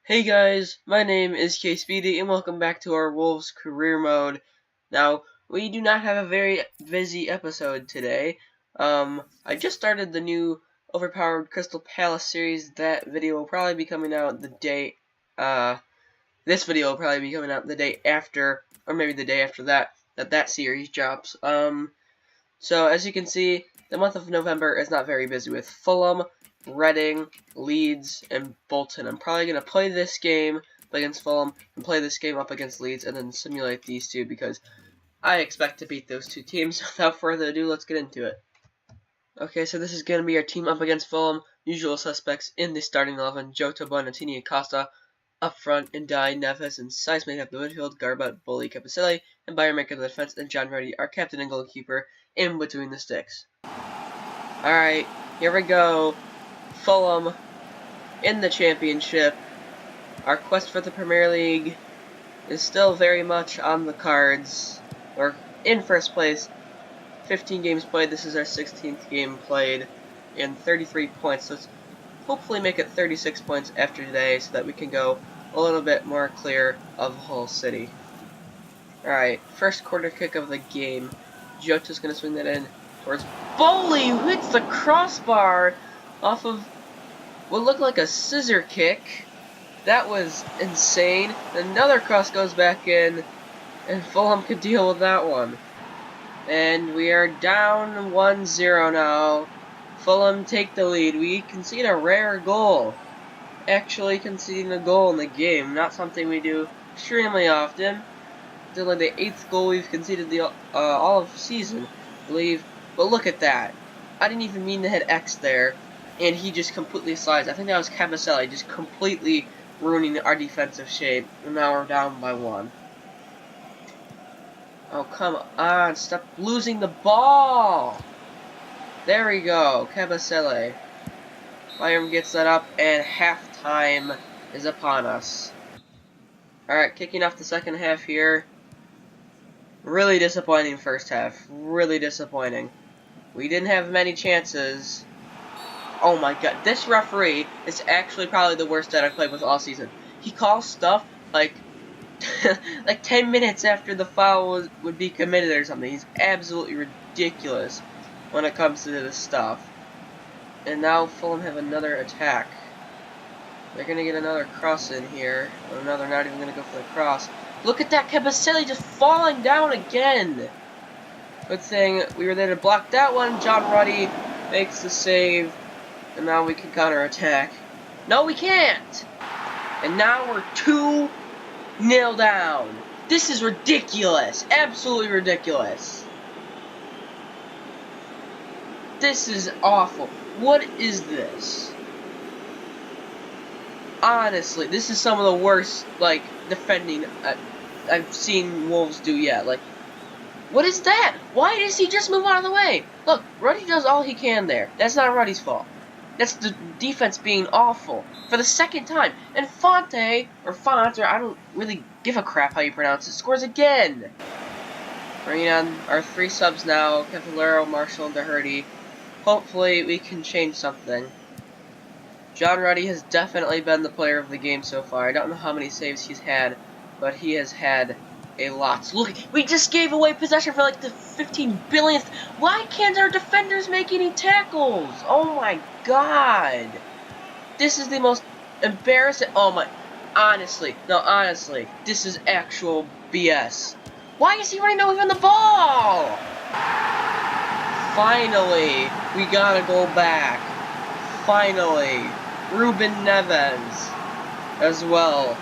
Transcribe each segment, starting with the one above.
Hey guys, my name is Speedy and welcome back to our Wolves career mode. Now, we do not have a very busy episode today. I just started the new Overpowered Crystal Palace series. That video will probably be coming out the day, this video will probably be coming out the day after, or maybe the day after that series drops. So as you can see, the month of November is not very busy with Fulham, Reading, Leeds, and Bolton. I'm probably going to play this game up against Fulham and play this game up against Leeds and then simulate these two because I expect to beat those two teams. Without further ado, let's get into it. Okay, so this is going to be our team up against Fulham. Usual suspects in the starting 11, Jota, Bonatini, and Costa. Up front, Ndai, Neves, and Size make up the midfield, Garbutt, Bully, Kabasele, and Bayern make up the defense, and John Reddy, our captain and goalkeeper, in between the sticks. Alright, here we go. Fulham in the championship. Our quest for the Premier League is still very much on the cards. We're in first place. 15 games played. This is our 16th game played. And 33 points. So let's hopefully make it 36 points after today so that we can go a little bit more clear of Hull City. Alright, first quarter kick of the game. Jota's going to swing that in towards Bully, who hits the crossbar off of what looked like a scissor kick. That was insane. Another cross goes back in, and Fulham could deal with that one. And we are down 1-0 now. Fulham take the lead. We concede a rare goal. Actually conceding a goal in the game, not something we do extremely often. It's only the 8th goal we've conceded all of the season, I believe. But look at that. I didn't even mean to hit X there, and he just completely slides. I think that was Kabasele just completely ruining our defensive shape, and now we're down by 1. Oh, come on, stop losing the ball! There we go, Kabasele. Bayern gets that up, and halftime is upon us. Alright, kicking off the second half here. Really disappointing first half. Really disappointing. We didn't have many chances. Oh my god, this referee is actually probably the worst that I've played with all season. He calls stuff like like 10 minutes after the foul would be committed or something. He's absolutely ridiculous when it comes to this stuff. And now Fulham have another attack. They're going to get another cross in here. Oh no, they're not even going to go for the cross. Look at that, Kabasele just falling down again. Good thing we were there to block that one. John Ruddy makes the save. And now we can counter-attack. No, we can't! And now we're 2-0 down. This is ridiculous. Absolutely ridiculous. This is awful. What is this? Honestly, this is some of the worst, like, defending I've seen Wolves do yet. Like, what is that? Why does he just move out of the way? Look, Ruddy does all he can there. That's not Ruddy's fault. That's the defense being awful for the second time. And Font, I don't really give a crap how you pronounce it, scores again. Bringing on our 3 subs now, Cavallero, Marshall, and Doherty. Hopefully we can change something. John Ruddy has definitely been the player of the game so far. I don't know how many saves he's had, but he has had a lot. Look, we just gave away possession for like the 15 billionth. Why can't our defenders make any tackles? Oh my god. This is the most embarrassing. Oh my. Honestly, this is actual BS. Why is he running away from the ball? Finally, we gotta go back. Finally. Ruben Neves as well.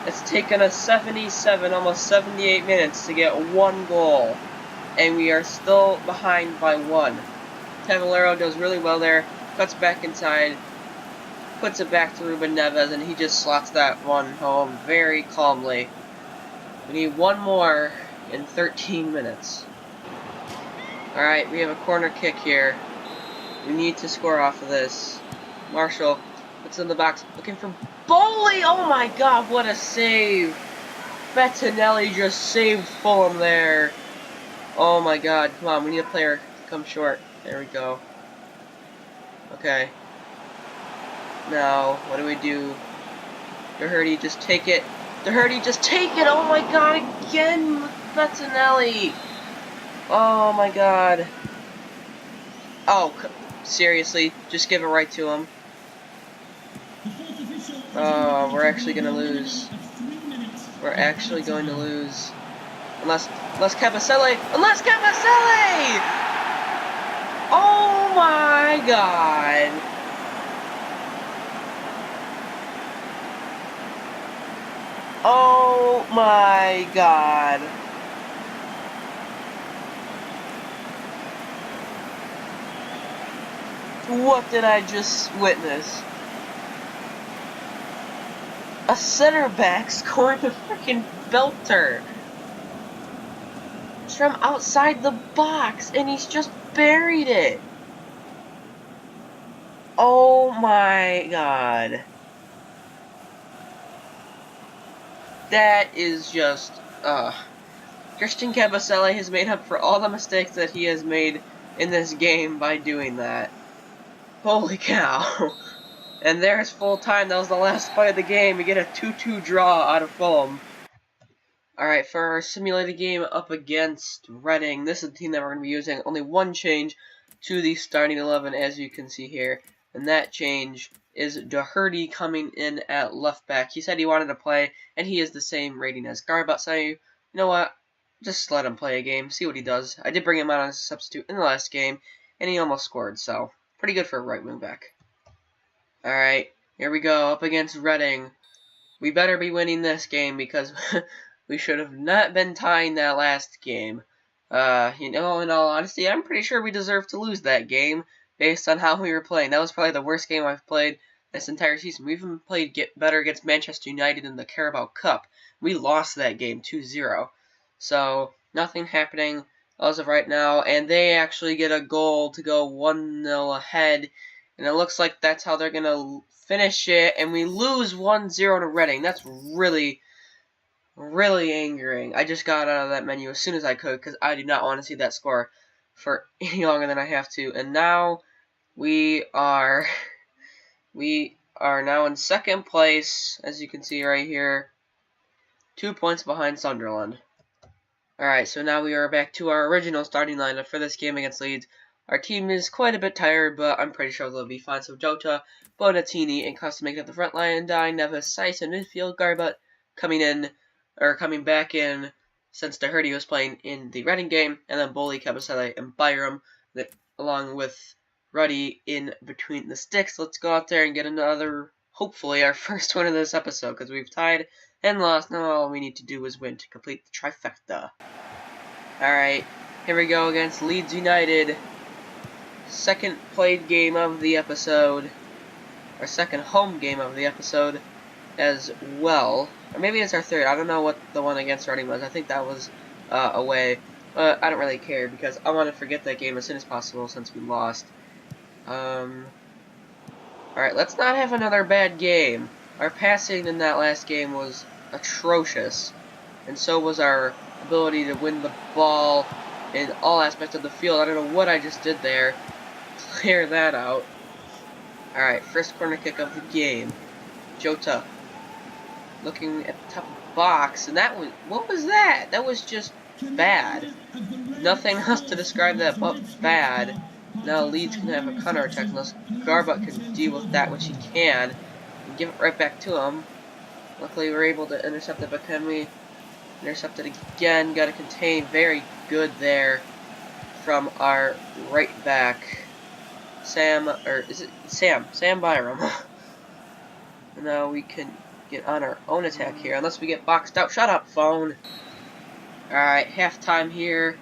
It's taken us 77, almost 78 minutes to get 1 goal. And we are still behind by 1. Cavallero does really well there. Cuts back inside. Puts it back to Ruben Neves. And he just slots that one home very calmly. We need 1 more in 13 minutes. Alright, we have a corner kick here. We need to score off of this. Marshall puts in the box. Looking for Bully! Oh my god, what a save! Bettinelli just saved Fulham there. Oh my god, come on, we need a player to come short. There we go. Okay. Now, what do we do? Doherty, just take it. Doherty, just take it. Oh my god, again. Bettinelli. Oh my god. Oh, seriously, just give it right to him. Oh, we're actually gonna lose. We're actually going to lose. Unless Kabasele! Unless Kabasele! Oh my god! Oh my god! What did I just witness? A center back scoring a freaking belter from outside the box, and he's just buried it. Oh my god. That is just, Christian Kabasele has made up for all the mistakes that he has made in this game by doing that. Holy cow. And there's full time. That was the last fight of the game. We get a 2-2 draw out of Fulham. Alright, for our simulated game up against Reading, this is the team that we're going to be using. Only one change to the starting 11, as you can see here. And that change is Doherty coming in at left back. He said he wanted to play, and he is the same rating as Garbutt. So, you know what? Just let him play a game, see what he does. I did bring him out as a substitute in the last game, and he almost scored, so pretty good for a right wing back. Alright, here we go, up against Reading. We better be winning this game because we should have not been tying that last game. You know, in all honesty, I'm pretty sure we deserve to lose that game based on how we were playing. That was probably the worst game I've played this entire season. We even played better against Manchester United in the Carabao Cup. We lost that game 2-0. So, nothing happening as of right now, and they actually get a goal to go 1-0 ahead, and it looks like that's how they're going to finish it, and we lose 1-0 to Reading. That's really angering. I just got out of that menu as soon as I could, because I do not want to see that score for any longer than I have to, and now we are now in second place, as you can see right here, 2 points behind Sunderland. Alright, so now we are back to our original starting lineup for this game against Leeds. Our team is quite a bit tired, but I'm pretty sure they'll be fine. So Jota, Bonatini, and Costa at the front line, Dye, Neves, Saiss in midfield, Garbutt coming back in since Doherty was playing in the Reading game, and then Boli, Kabasele, and Byram, along with Ruddy in between the sticks. Let's go out there and get another, hopefully our first win of this episode, because we've tied and lost. Now all we need to do is win to complete the trifecta. Alright, here we go against Leeds United. Second played game of the episode. Our second home game of the episode as well. Or maybe it's our third. I don't know what the one against Reading was. I think that was away. But I don't really care because I want to forget that game as soon as possible since we lost. Alright, let's not have another bad game. Our passing in that last game was atrocious. And so was our ability to win the ball in all aspects of the field. I don't know what I just did there. Clear that out. Alright, first corner kick of the game. Jota looking at the top of the box, and that was, what was that? That was just bad. Nothing else to describe that but bad. Now Leeds can have a counter-attack unless Garbutt can deal with that, which he can, and give it right back to him. Luckily we were able to intercept it, but can we intercept it again? Got to contain. Very good there from our right back, Sam Byram. And now we can get on our own attack here, unless we get boxed out. Shut up, phone. Alright, halftime here.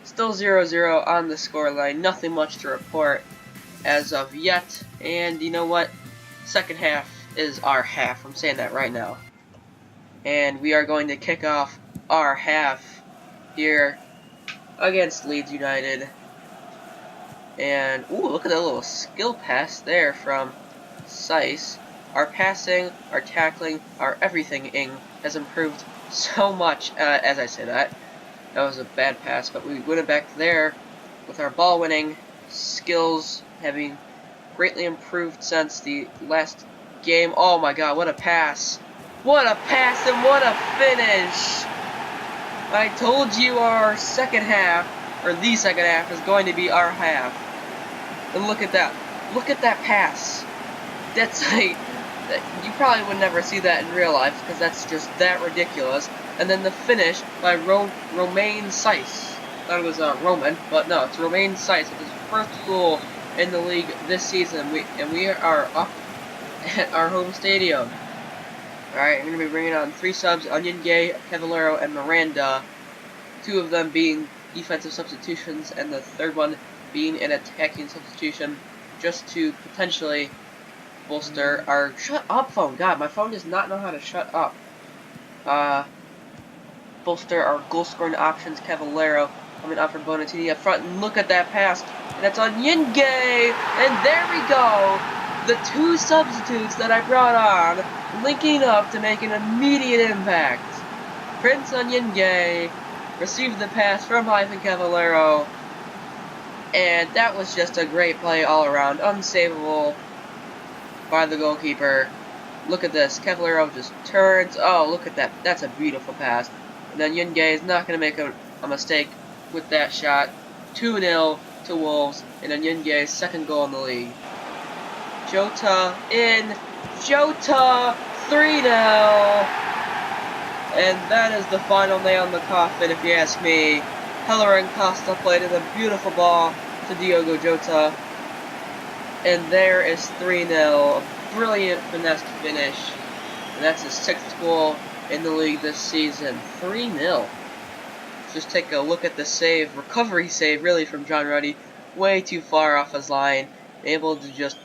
Still 0-0 on the scoreline. Nothing much to report as of yet. And you know what? Second half is our half. I'm saying that right now. And we are going to kick off our half here against Leeds United. And, ooh, look at that little skill pass there from Saiss. Our passing, our tackling, our everything has improved so much, as I say that. That was a bad pass, but we win it back there with our ball winning skills having greatly improved since the last game. Oh my god, what a pass What a pass and what a finish! I told you our second half, or the second half, is going to be our half. And look at that. Look at that pass. That's like, you probably would never see that in real life, because that's just that ridiculous. And then the finish by Romain Saiss. I thought it was Roman, but no, it's Romain Saiss with his first goal in the league this season. We are up at our home stadium. Alright, I'm going to be bringing on 3 subs, Onion Gay, Cavallero, and Miranda. 2 of them being defensive substitutions, and the third one being an attacking substitution, just to potentially bolster our... Shut up, phone! God, my phone does not know how to shut up. Bolster our goal-scoring options, Cavallero coming out from Bonatini up front, and look at that pass, and that's Onion Gay, and there we go! The 2 substitutes that I brought on, linking up to make an immediate impact. Prince Onion Gay received the pass from Ivan Cavallero, and that was just a great play all around, unsavable by the goalkeeper. Look at this, Cavallero just turns, oh look at that, that's a beautiful pass. And then Onion Gay is not going to make a mistake with that shot. 2-0 to Wolves, and Onion Gay's second goal in the league. Jota in, Jota 3-0, and that is the final nail in the coffin if you ask me. Heller and Costa played in a beautiful ball to Diogo Jota, and there is 3-0, a brilliant finesse finish, and that's his 6th goal in the league this season. 3-0. Just take a look at the save, recovery save really from John Ruddy, way too far off his line, able to just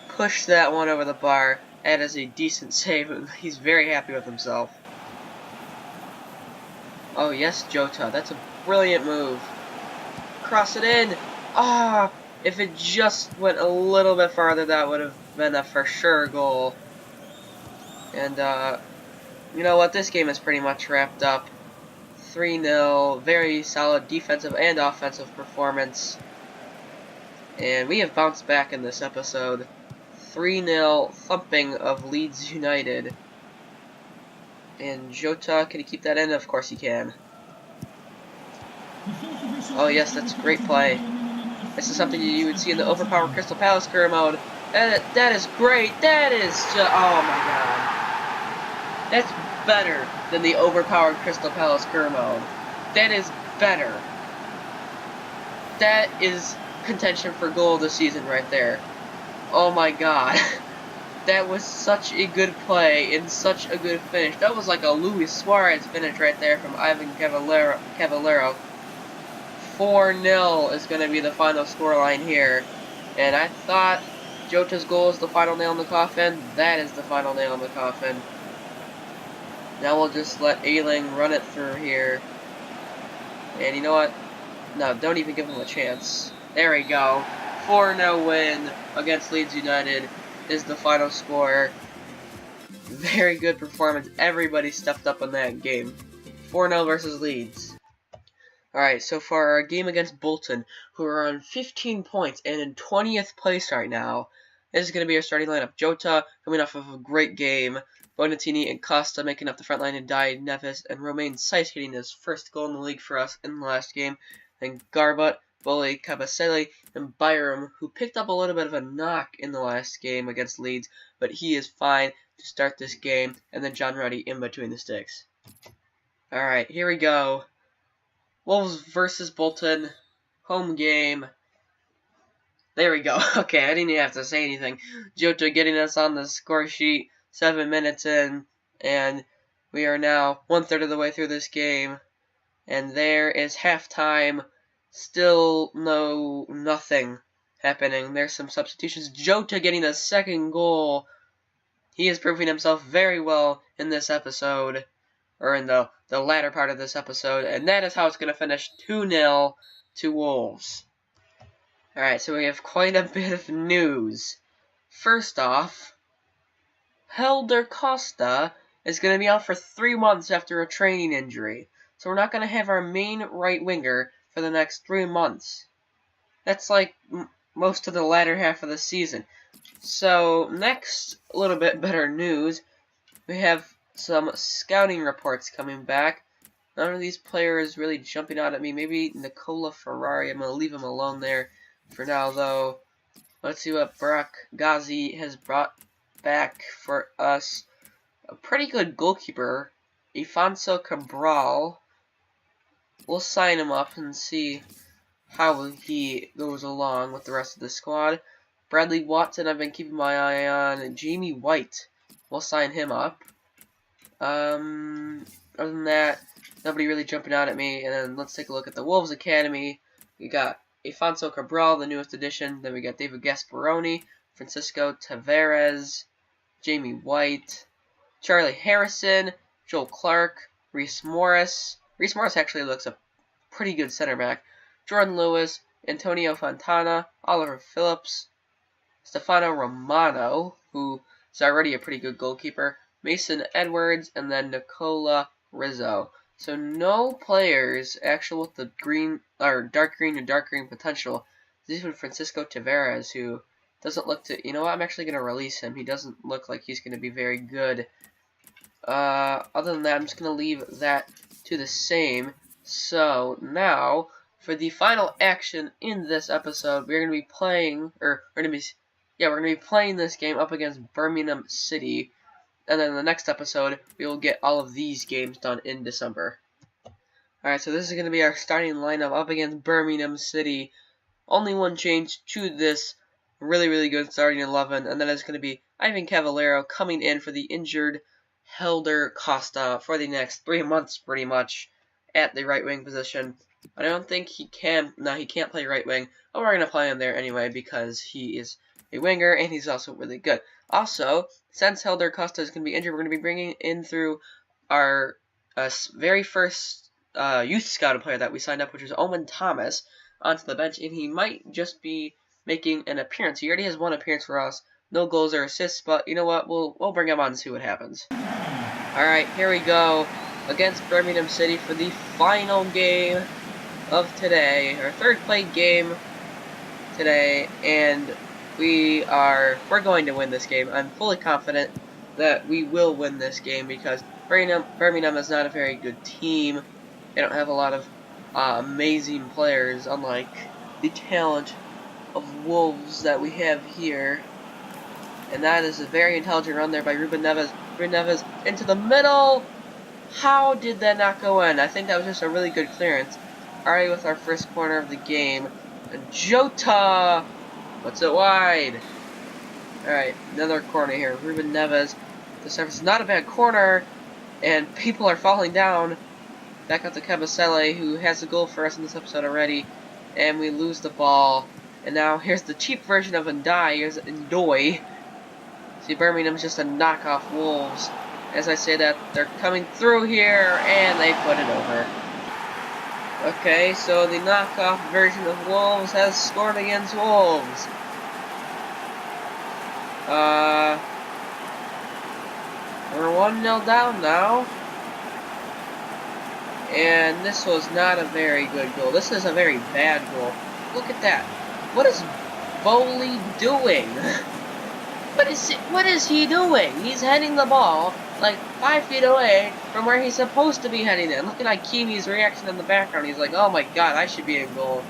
push that one over the bar. That is a decent save, and he's very happy with himself. Oh yes, Jota, that's a brilliant move. Cross it in. Ah, if it just went a little bit farther, that would have been a for sure goal. And you know what, this game is pretty much wrapped up. 3-0, very solid defensive and offensive performance. And we have bounced back in this episode. 3-0 thumping of Leeds United. And Jota, can he keep that in? Of course he can. Oh yes, that's a great play. This is something you would see in the overpowered Crystal Palace career mode. That is great. That is just, oh my god. That's better than the overpowered Crystal Palace career mode. That is better. That is contention for goal of the season right there. Oh my god. That was such a good play and such a good finish. That was like a Luis Suarez finish right there from Ivan Cavallero. 4-0 is going to be the final scoreline here. And I thought Jota's goal is the final nail in the coffin. That is the final nail in the coffin. Now we'll just let Ailing run it through here. And you know what? No, don't even give him a chance. There we go. 4-0 win against Leeds United is the final score. Very good performance. Everybody stepped up in that game. 4-0 versus Leeds. Alright, so for our game against Bolton, who are on 15 points and in 20th place right now, this is going to be our starting lineup. Jota coming off of a great game. Bonatini and Costa making up the front line, and Died Neves and Romain Saiss hitting his first goal in the league for us in the last game. And Garbutt, Bully, Kabasele, and Byram, who picked up a little bit of a knock in the last game against Leeds, but he is fine to start this game, and then John Ruddy in between the sticks. Alright, here we go. Wolves versus Bolton, home game. There we go. Okay, I didn't even have to say anything. Jota getting us on the score sheet, 7 minutes in, and we are now 1/3 of the way through this game. And there is halftime. Still nothing happening. There's some substitutions. Jota getting a second goal. He is proving himself very well in this episode, or in the latter part of this episode, and that is how it's going to finish 2-0 to Wolves. Alright, so we have quite a bit of news. First off, Helder Costa is going to be out for 3 months after a training injury. So we're not going to have our main right winger for the next 3 months. That's like most of the latter half of the season. So next, a little bit better news. We have some scouting reports coming back. None of these players really jumping out at me. Maybe Nicola Ferrari. I'm going to leave him alone there for now, though. Let's see what Brock Ghazi has brought back for us. A pretty good goalkeeper, Afonso Cabral. We'll sign him up and see how he goes along with the rest of the squad. Bradley Watson, I've been keeping my eye on. And Jamie White, we'll sign him up. Other than that, nobody really jumping out at me. And then let's take a look at the Wolves Academy. We got Afonso Cabral, the newest addition. Then we got David Gasparoni, Francisco Tavares, Jamie White, Charlie Harrison, Joel Clark, Reese Morris. Reese Morris actually looks a pretty good center back. Jordan Lewis, Antonio Fontana, Oliver Phillips, Stefano Romano, who is already a pretty good goalkeeper, Mason Edwards, and then Nicola Rizzo. So no players actual with the green or dark green and dark green potential. There's even Francisco Tavares, who doesn't look to. You know what? I'm actually going to release him. He doesn't look like he's going to be very good. Other than that, I'm just going to leave that to the same. So now, for the final action in this episode, we're going to be playing, we're going to be playing this game up against Birmingham City. And then in the next episode, we will get all of these games done in December. Alright, so this is going to be our starting lineup up against Birmingham City. Only one change to this really, really good starting 11, and that is going to be Ivan Cavallero coming in for the injured Helder Costa for the next 3 months, pretty much, at the right wing position. I don't think he can. No, he can't play right wing. But we're going to play him there anyway because he is a winger and he's also really good. Also, since Helder Costa is going to be injured, we're going to be bringing in through our very first youth scouted player that we signed up, which is Owen Thomas, onto the bench, and he might just be making an appearance. He already has one appearance for us. No goals or assists, but you know what? We'll bring him on and see what happens. Alright, here we go against Birmingham City for the final game of today, our third played game today, and we're going to win this game. I'm fully confident that we will win this game because Birmingham is not a very good team. They don't have a lot of amazing players, unlike the talent of Wolves that we have here. And that is a very intelligent run there by Ruben Neves. Ruben Neves into the middle. How did that not go in? I think that was just a really good clearance. Alright, with our first corner of the game. And Jota puts it wide. Alright, another corner here. Ruben Neves. The surface is not a bad corner. And people are falling down. Back up to Kabasele, who has a goal for us in this episode already. And we lose the ball. And now here's the cheap version of Ndai. Here's Ndoy. See, Birmingham's just a knockoff Wolves. As I say that, they're coming through here, and they put it over. Okay, so the knockoff version of Wolves has scored against Wolves. We're 1-0 down now. And this was not a very good goal. This is a very bad goal. Look at that. What is Bowley doing? What is he doing? He's heading the ball like 5 feet away from where he's supposed to be heading it. Look at Ikimi's reaction in the background. He's like, oh my god, I should be in goal.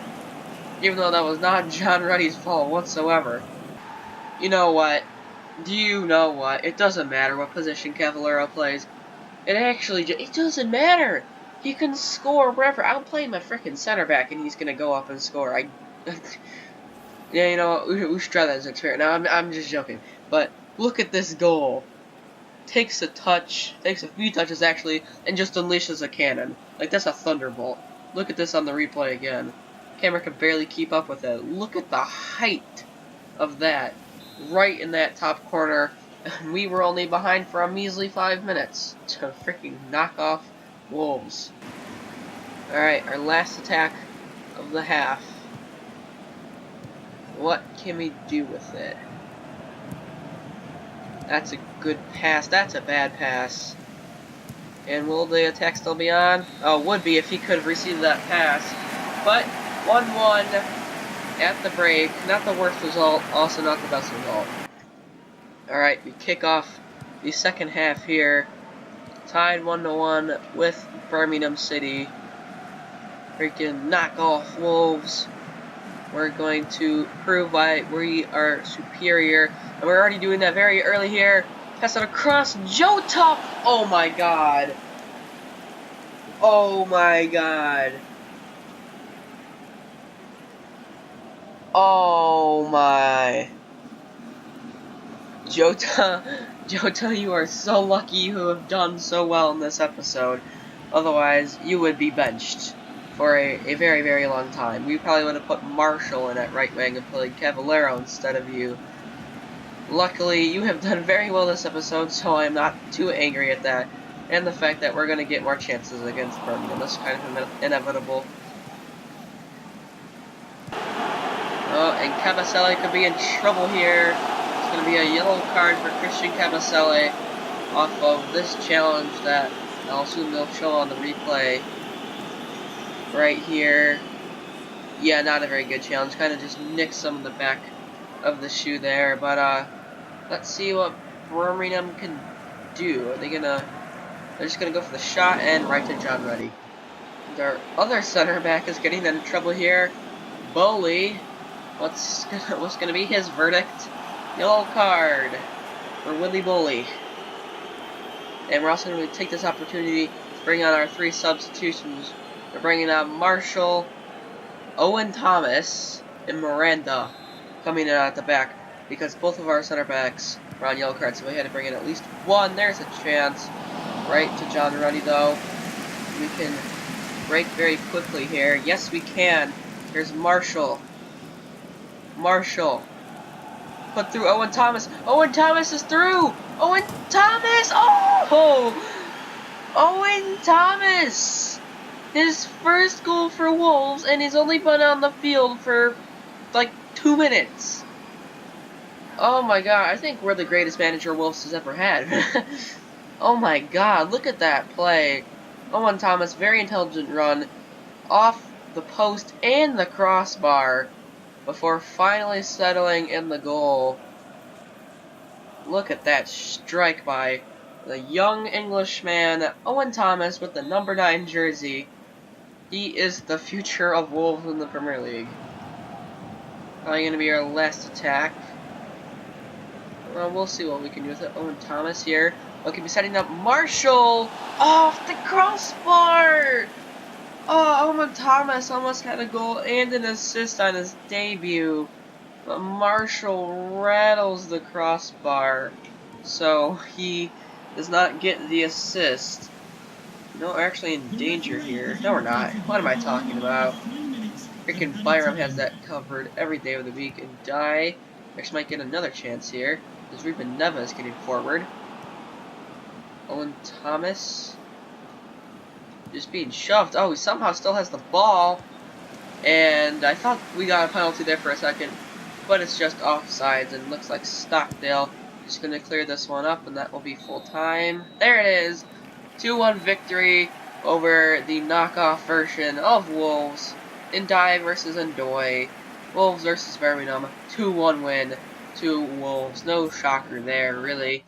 Even though that was not John Ruddy's fault whatsoever. You know what? Do you know what? It doesn't matter what position Cavallero plays. It doesn't matter. He can score wherever. I'm playing my freaking center back and he's going to go up and score. Yeah, you know what? We should try that as an experiment. Now, I'm just joking. But look at this goal. Takes a few touches actually, and just unleashes a cannon. Like, that's a thunderbolt. Look at this on the replay again. Camera can barely keep up with it. Look at the height of that. Right in that top corner. We were only behind for a measly 5 minutes. To freaking knock off Wolves. Alright, our last attack of the half. What can we do with it? That's a good pass. That's a bad pass. And will the attack still be on? Oh, would be if he could have received that pass. But 1-1 at the break. Not the worst result. Also not the best result. Alright, we kick off the second half here. tied 1-1 with Birmingham City. Freaking knock off Wolves. We're going to prove why we are superior. And we're already doing that very early here. Pass it across. Joe Top. Oh my god. Oh my god. Oh my. Jota, you are so lucky you have done so well in this episode. Otherwise, you would be benched for a very, very long time. We probably would have put Marshall in at right wing and played Cavallero instead of you. Luckily, you have done very well this episode, so I'm not too angry at that. And the fact that we're going to get more chances against Birmingham. That's kind of inevitable. Oh, and Kabasele could be in trouble here. It's going to be a yellow card for Christian Kabasele off of this challenge that I'll assume they'll show on the replay right here. Yeah, not a very good challenge. Kind of just nicks some of the back of the shoe there. But let's see what Birmingham can do. They're just gonna go for the shot and right to John Ruddy. Their other center back is getting into trouble here. Bowley. What's gonna be his verdict? Yellow card for Willie Bowley. And we're also going to take this opportunity to bring on our 3 substitutions. We're bringing on Marshall, Owen Thomas, and Miranda coming in at the back because both of our center backs were on yellow cards, so we had to bring in at least one. There's a chance. Right to John Ruddy, though. We can break very quickly here. Yes, we can. Here's Marshall. Marshall. Put through Owen Thomas. Owen Thomas is through! Owen Thomas! Oh! Owen Thomas! His first goal for Wolves, and he's only been on the field for like 2 minutes. Oh my god, I think we're the greatest manager Wolves has ever had. Oh my god, look at that play. Owen Thomas, very intelligent run off the post and the crossbar before finally settling in the goal. Look at that strike by the young Englishman, Owen Thomas, with the number 9 jersey. He is the future of Wolves in the Premier League. Probably going to be our last attack. Well, we'll see what we can do with it. Owen Thomas here. Okay, be setting up Marshall off the crossbar! Oh, Owen Thomas almost had a goal and an assist on his debut. But Marshall rattles the crossbar. So he does not get the assist. No, we're actually in danger here. No, we're not. What am I talking about? Freaking Byram has that covered every day of the week. And Die actually might get another chance here. Because Ruben Neves getting forward. Owen Thomas just being shoved. Oh, he somehow still has the ball. And I thought we got a penalty there for a second. But it's just offsides and looks like Stockdale just going to clear this one up. And that will be full time. There it is. 2-1 victory over the knockoff version of Wolves. Ndai versus Ndoye. Wolves versus Birmingham. 2-1 win to Wolves. No shocker there, really.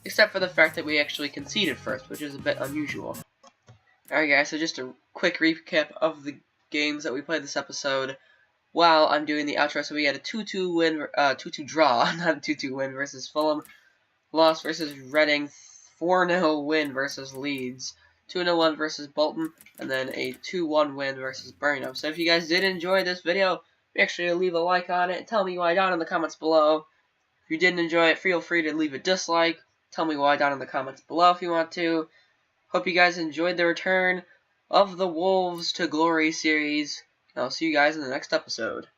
Except for the fact that we actually conceded first, which is a bit unusual. Alright guys, so just a quick recap of the games that we played this episode while I'm doing the outro. So we had a 2-2 win, 2-2 draw, not a 2-2 win versus Fulham. Loss versus Reading. 4-0 win versus Leeds. 2-1 versus Bolton. And then a 2-1 win versus Birmingham. So if you guys did enjoy this video, make sure to leave a like on it. Tell me why down in the comments below. If you didn't enjoy it, feel free to leave a dislike. Tell me why down in the comments below if you want to. Hope you guys enjoyed the return of the Wolves to Glory series. And I'll see you guys in the next episode.